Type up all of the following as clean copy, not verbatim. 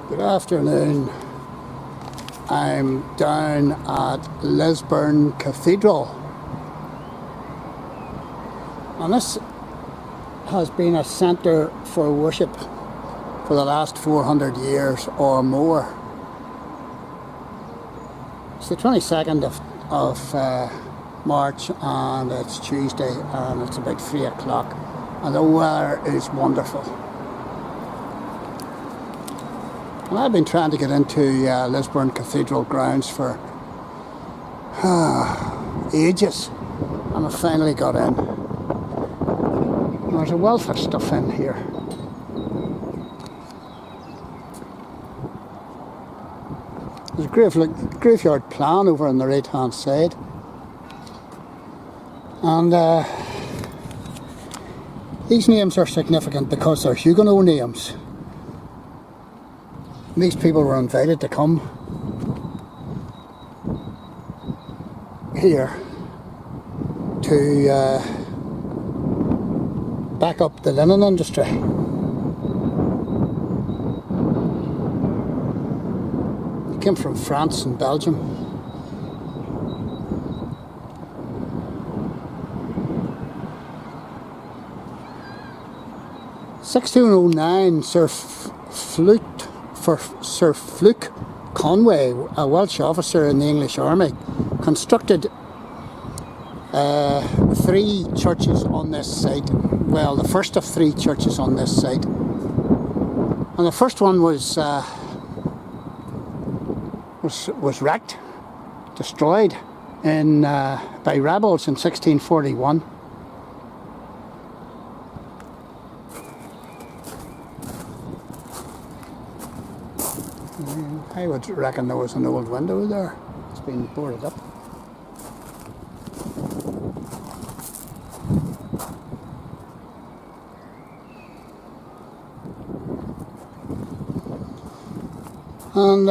Good afternoon. I'm down at Lisburn Cathedral, and this has been a centre for worship for the last 400 years or more. It's the 22nd of March, and it's Tuesday, and it's about 3 o'clock, and the weather is wonderful. And I've been trying to get into Lisburn Cathedral grounds for ages, and I finally got in. There's a wealth of stuff in here. There's a graveyard plan over on the right hand side, and these names are significant because they're Huguenot names. These people were invited to come here to back up the linen industry. They came from France and Belgium. In 1609, Sir Fluke Conway, a Welsh officer in the English army, constructed 3 churches on this site. Well, the first of 3 churches on this site, and the first one was wrecked, destroyed by rebels in 1641. I would reckon there was an old window there. It's been boarded up. And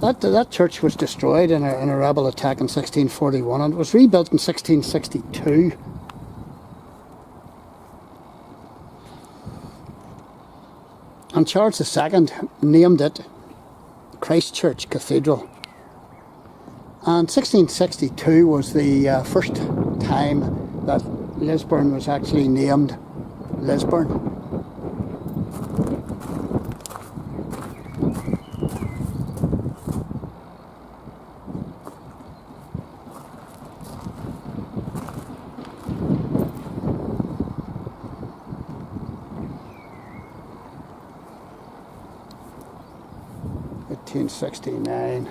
that church was destroyed in a rebel attack in 1641, and it was rebuilt in 1662. And Charles II named it Christ Church Cathedral. And 1662 was the first time that Lisburn was actually named Lisburn. (1869).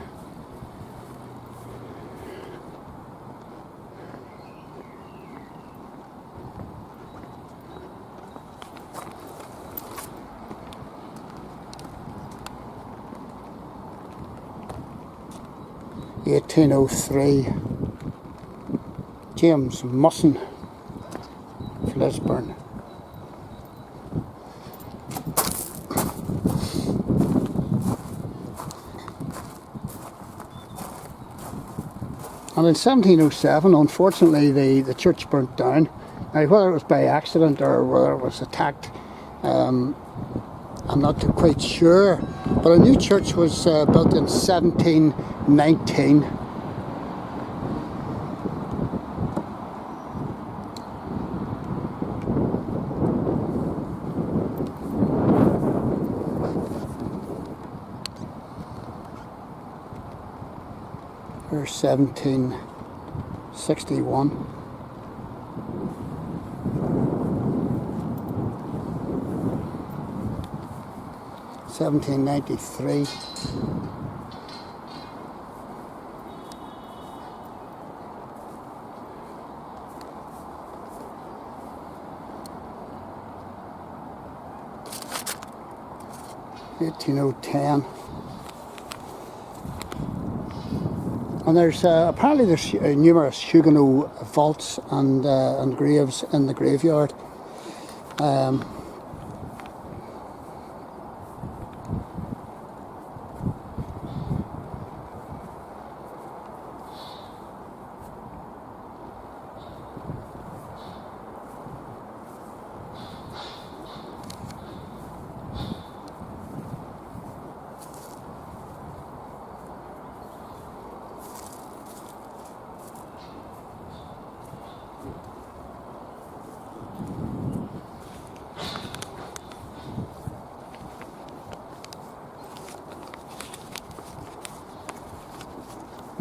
(1803). James Musson of Lisburn. And in 1707, unfortunately, the church burnt down. Now, whether it was by accident or whether it was attacked, I'm not quite sure. But a new church was built in 1719. Or 1761. (1793). (1810). And apparently there's numerous Huguenot vaults and graves in the graveyard.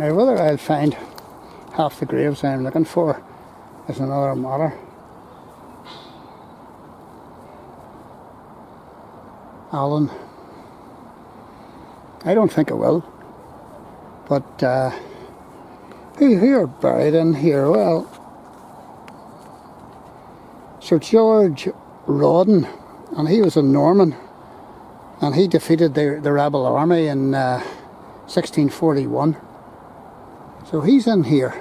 Now whether I'll find half the graves I'm looking for is another matter. Alan. I don't think I will. But who are buried in here? Well, Sir George Rawdon, and he was a Norman, and he defeated the rebel army in 1641. So he's in here.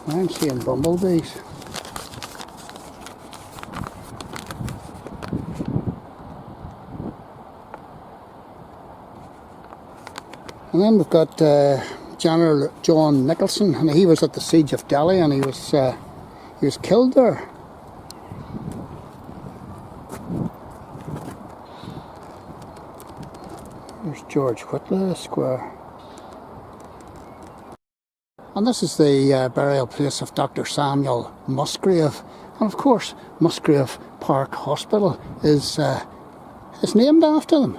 I'm seeing bumblebees. And then we've got General John Nicholson, and he was at the siege of Delhi, and he was killed there. There's George Whitley Square. And this is the burial place of Dr. Samuel Musgrave. And of course, Musgrave Park Hospital is named after them.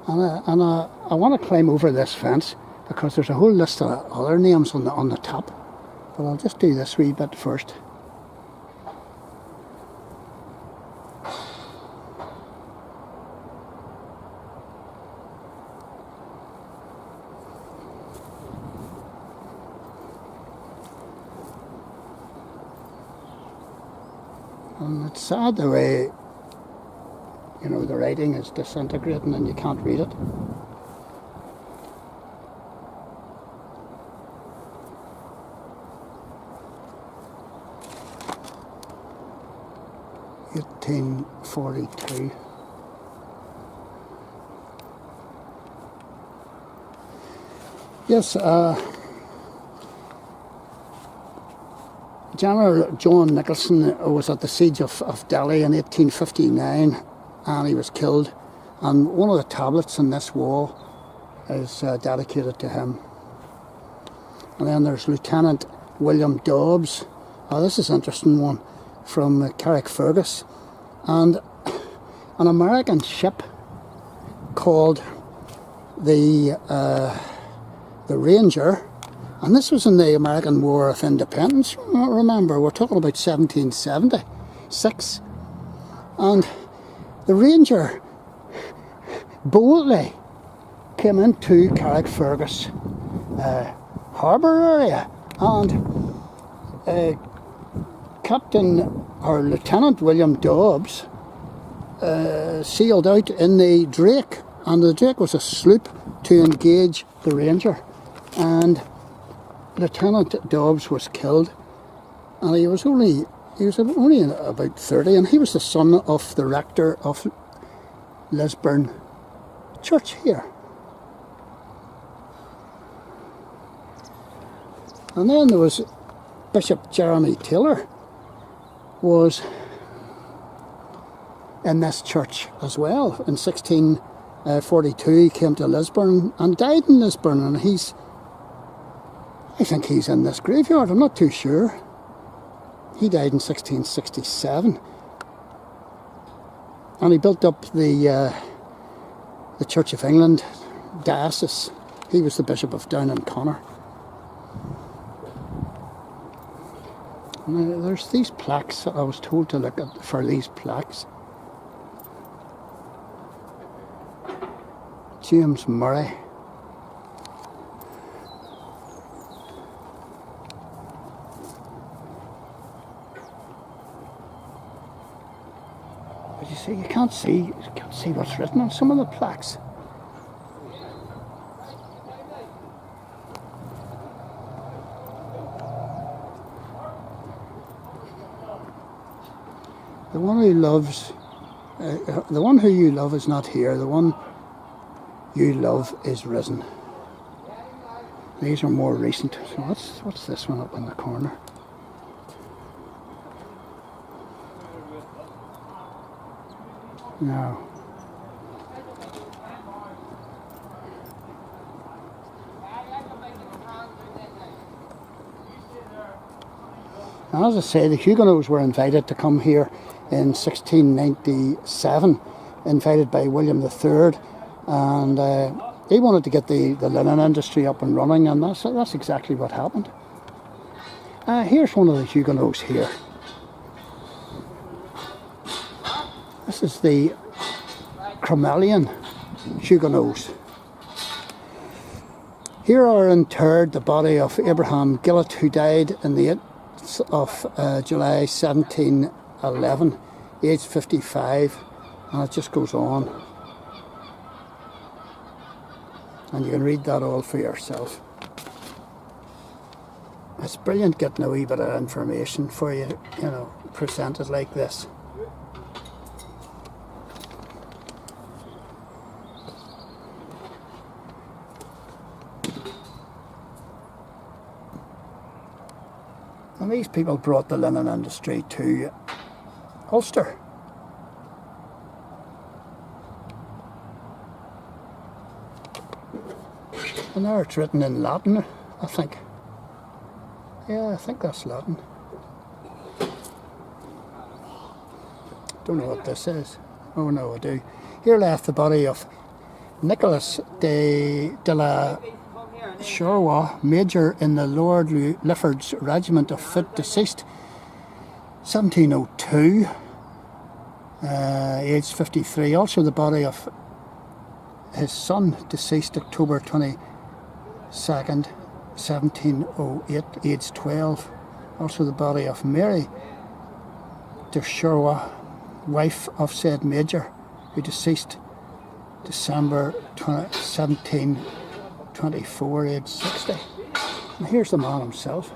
And I want to climb over this fence because there's a whole list of other names on the top. But I'll just do this wee bit first. And it's sad the way, you know, the writing is disintegrating and you can't read it. (1842). Yes, General John Nicholson was at the siege of Delhi in 1859, and he was killed. And one of the tablets in this wall is dedicated to him. And then there's Lieutenant William Dobbs. Oh, this is an interesting one, from Carrickfergus, and an American ship called the Ranger. And this was in the American War of Independence, remember, we're talking about 1776. And the Ranger boldly came into Carrickfergus harbour area, and Captain or Lieutenant William Dobbs sailed out in the Drake, and the Drake was a sloop to engage the Ranger, and Lieutenant Dobbs was killed, and he was only about 30, and he was the son of the rector of Lisburn Church here. And then there was Bishop Jeremy Taylor was in this church as well. In 1642 he came to Lisburn and died in Lisburn, and I think he's in this graveyard, I'm not too sure. He died in 1667, and he built up the Church of England diocese. He was the Bishop of Down and Connor. Now, there's these plaques. I was told to look for these plaques. James Murray. But you see, you can't see what's written on some of the plaques. The one who loves, the one who you love is not here. The one you love is risen. These are more recent. So what's this one up in the corner? No. And as I say, the Huguenots were invited to come here in 1697, invited by William III. and he wanted to get the linen industry up and running, and that's exactly what happened. Here's one of the Huguenots here. This is the Crommelin Huguenots. Here are interred the body of Abraham Gillett, who died in the 8th of July 1711, aged 55, and it just goes on. And you can read that all for yourself. It's brilliant getting a wee bit of information for you, you know, presented like this. And these people brought the linen industry to Ulster. And there it's written in Latin, I think. Yeah, I think that's Latin. Don't know what this is. Oh no, I do. Here left the body of Nicholas de la Sherwa, Major in the Lord Lifford's Regiment of Foot, deceased 1702, aged 53. Also the body of his son, deceased October 22nd, 1708, aged 12. Also the body of Mary de Sherwa, wife of said Major, who deceased December 1724, aged 60. And here's the man himself.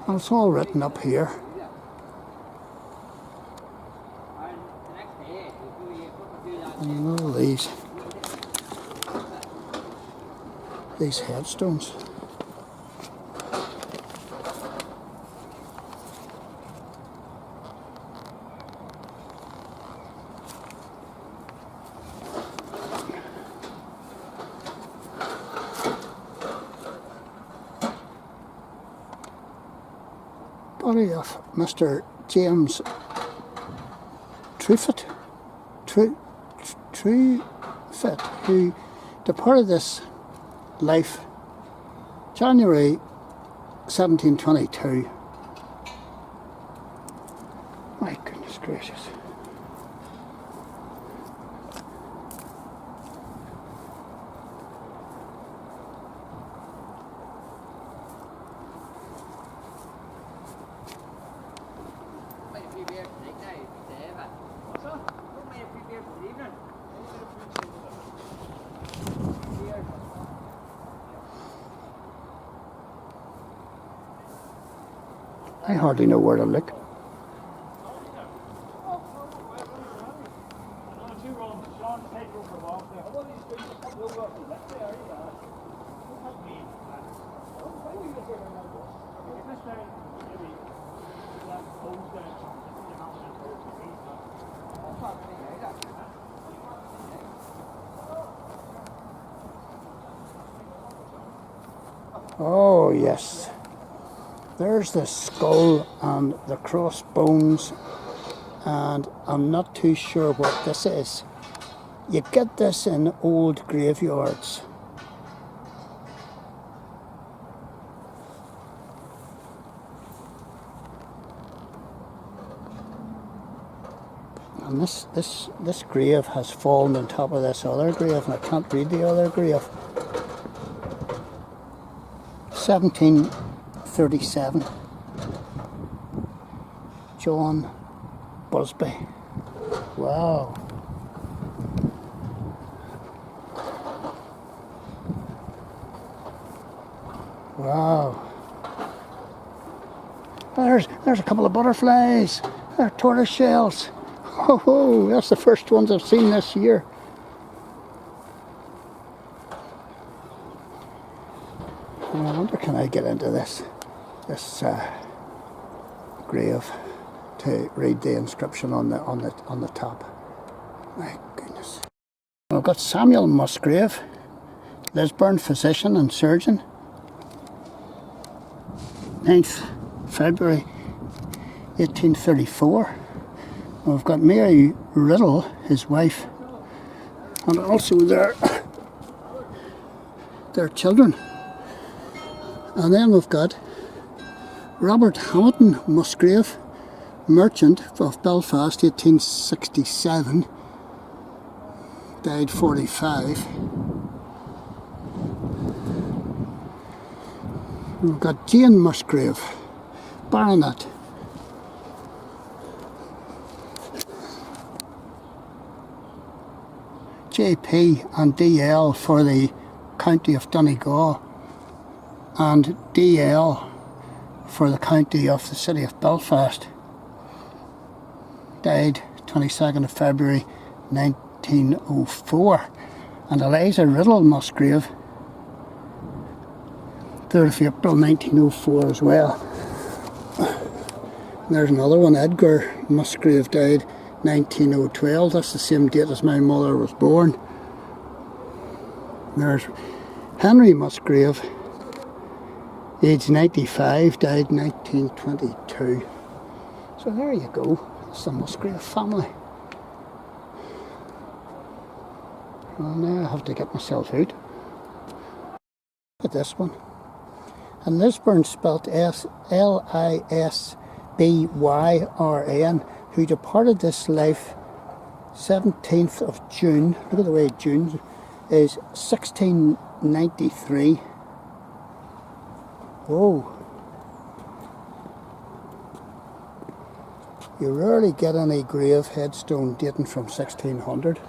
And it's all written up here. And all these headstones. Body of Mr. James Truefit, who departed this life January 1722. My goodness gracious. I hardly know where to look. Oh yes. There's the skull and the crossbones, and I'm not too sure what this is. You get this in old graveyards. And this grave has fallen on top of this other grave, and I can't read the other grave. 1737. John Busby. Wow. Wow. There's a couple of butterflies. They're tortoise shells. Oh, that's the first ones I've seen this year. I wonder, can I get into this grave to read the inscription on the top? My goodness. I've got Samuel Musgrave, Lisburn physician and surgeon. 9th February 1834. We've got Mary Riddle, his wife, and also their children. And then we've got Robert Hamilton Musgrave, merchant of Belfast, 1867, died 45. We've got Jane Musgrave, baronet. JP and DL for the county of Donegal, and DL for the county of the city of Belfast. Died 22nd of February 1904. And Eliza Riddle Musgrave, 3rd of April 1904 as well. And there's another one, Edgar Musgrave, died 1912. That's the same date as my mother was born. There's Henry Musgrave, aged 95, died 1922. So there you go, it's the Musgrave family. Well, now I have to get myself out. Look at this one. And Lisburn, spelt Lisbyrn, who departed this life 17th of June, look at the way June is, 1693. Whoa. You rarely get any grave headstone dating from 1600.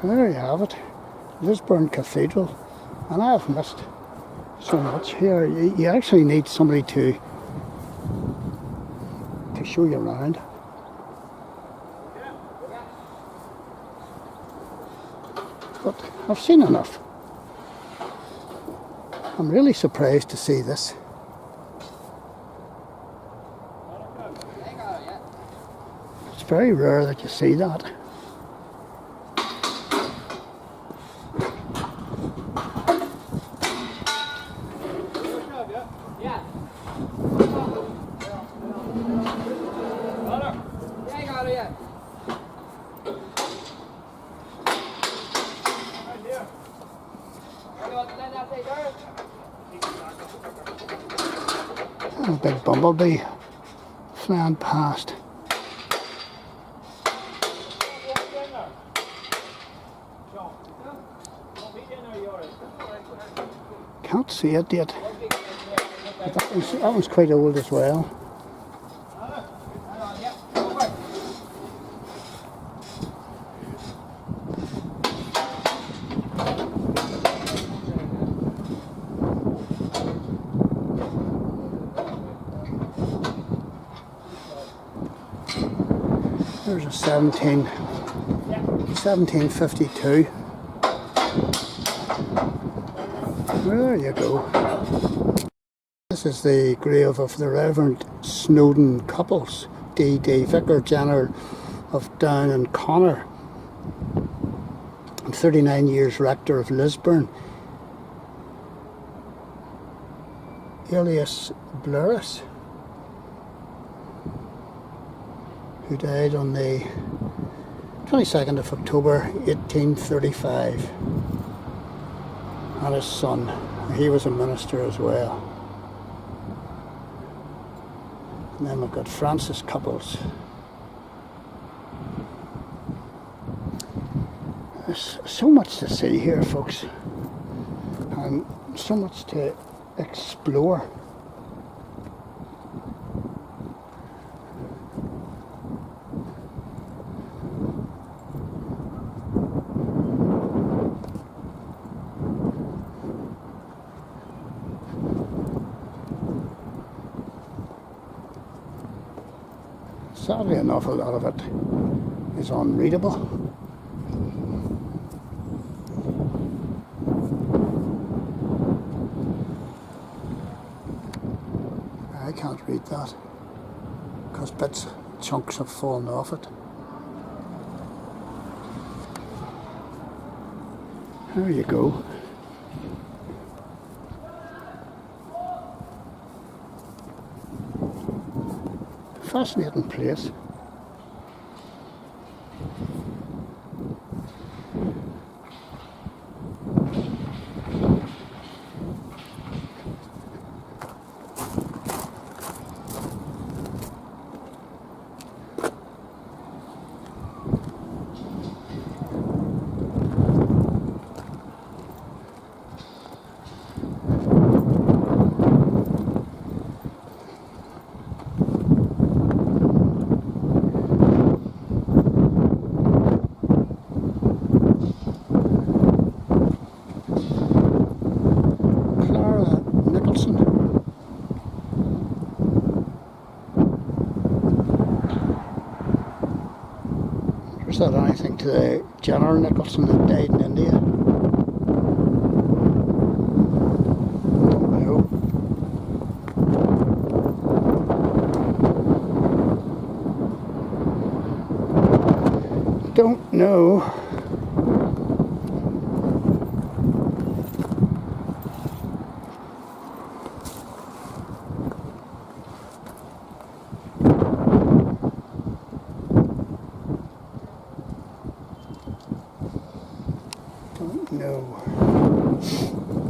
There you have it, Lisburn Cathedral, and I have missed so much here. You actually need somebody to show you around. But I've seen enough. I'm really surprised to see this. It's very rare that you see that. A big bumblebee flying past. Can't see it yet. But that one's quite old as well. There's a 1752. There you go. This is the grave of the Reverend Snowden Couples, D.D., Vicar General of Down and Connor, and 39 years rector of Lisburn, alias Blurris, who died on the 22nd of October 1835, and his son, he was a minister as well. And then we've got Francis Couples. There's so much to see here, folks, and so much to explore. Sadly enough, a lot of it is unreadable. I can't read that because chunks have fallen off it. There you go. Fascinating place. Is that anything to the General Nicholson that died in India? Don't know. Don't know.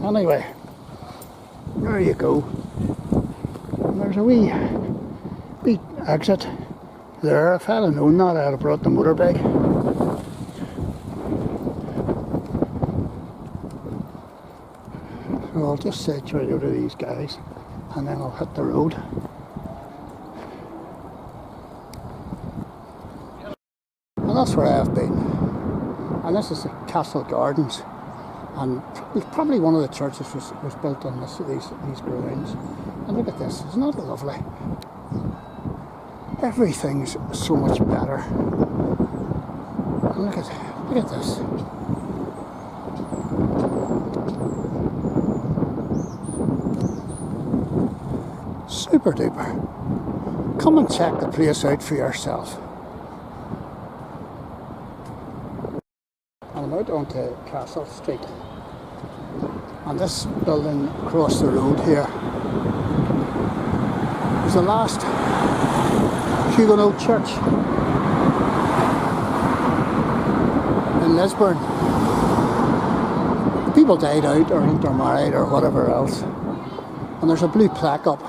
Anyway, there you go. And there's a wee exit there. If I'd have known that, I'd have brought the motorbike. So I'll just say cheerio to these guys and then I'll hit the road. And that's where I've been. And this is the Castle Gardens. And probably one of the churches was built on these grounds. And look at this, isn't that lovely? Everything's so much better. And look at this. Super duper. Come and check the place out for yourself. And I'm out onto Castle Street. And this building across the road here is the last Huguenot church in Lisburn. The people died out or intermarried or whatever else. And there's a blue plaque up.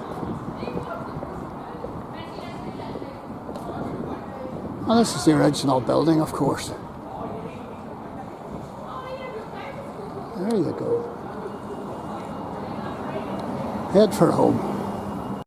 And this is the original building, of course. There you go. Head for home.